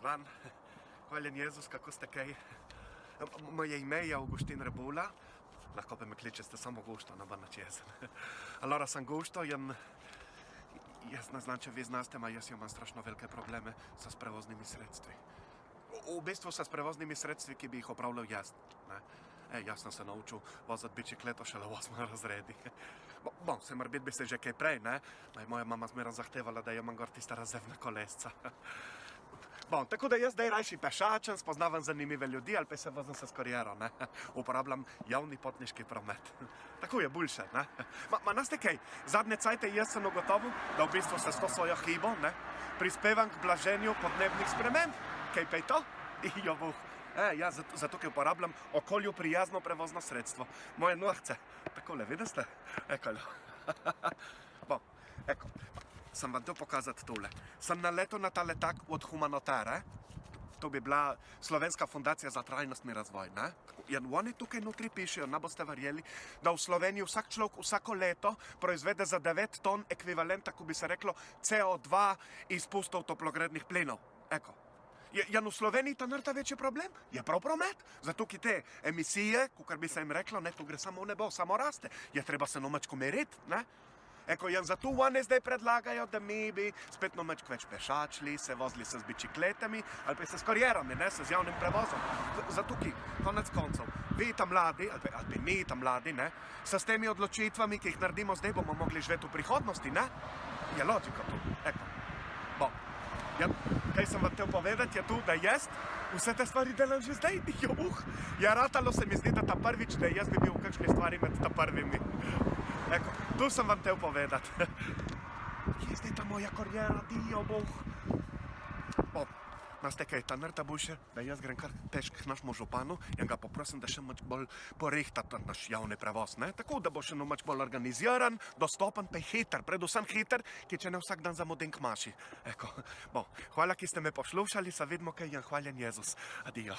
dan. Hvaljen Jezus, kako ste kaj? Moje ime je Augustin Rebula. Lahko pa me kličete samo Gusto, ne bo nič jezen. Allora sam Gusto, jaz ne znam, če vi znaste, ma jaz imam strašno velike probleme s prevoznimi sredstvi. V bistvu s prevoznimi sredstvi, ki bi jih opravljal jaz. Jaz sem se naučil voziti bicikleto šele v 8. razredi. Bon, se morbit bi se že kaj prej, ne? Moja mama zmeraj zahtevala, da imam gor tista razevna kolesca. Bon, tako da jaz zdaj rajši pešačem, spoznavam zanimive ljudi ali pa se vozim s kariero, ne? Uporabljam javni potniški promet. Tako je boljše, ne? Ma naste kaj, zadnje cajte jaz sem ugotovil, da v bistvu se s to svojo hibo, ne, prispevam k blaženju podnebnih sprememb. Kaj pa je to? Jo boh. Ja, zato ker uporabljam okolju prijazno prevozno sredstvo. Moje nohce. Takole, vidite? Ekolo. Bon, eko. Sem vam to pokazati tole. Sem naletel na ta letak od Humanotare. To bi bila Slovenska fundacija za trajnostni razvoj, ne? In oni tukaj notri pišejo, ne boste verjeli, da v Sloveniji vsak človek vsako leto proizvede za 9 ton ekvivalenta, ko bi se reklo, CO2 izpustov toplogrednih plinov. Eko. Je v Sloveniji ta narta večji problem? Je prav promet. Zato ki te emisije, kukor bi se jim reklo, ne, to gre samo v nebo, samo raste. Je treba se nomačko meriti, ne? Eko, in zato oni zdaj predlagajo, da mi bi spet nomačko več pešačili, se vozili se z bicikletami, ali pa se s karierami, ne, se z javnim prevozom. Zato ki, konec koncev, vi ta mladi, ali pa mi ta mladi, ne, se s temi odločitvami, ki jih naredimo zdaj, bomo mogli živeti v prihodnosti, ne? Je logika tu, eko. Bon. Ja, kaj sem vam hotel povedati, je tu, da jaz vse te stvari delam že zdaj. Ja, ratalo se mi zdi, da ta prvič, da jaz bi bil v kakšni stvari med ta prvimi. Eko, tu sem vam hotel povedati. Je zdaj ta moja kariera, boh. Bon, naste kaj, ta narta boljše, da jaz grem kar težk k našemu županu in ga poprosim, da še mač bolj porihta ta naš javni prevoz, ne? Tako, da bo še mač bolj organiziran, dostopen, pa hiter, predvsem hiter, ki če ne vsak dan zamudim k maši. Eko, bon, hvala, ki ste me poslušali, se vidimo kaj in hvaljen Jezus. Adijo.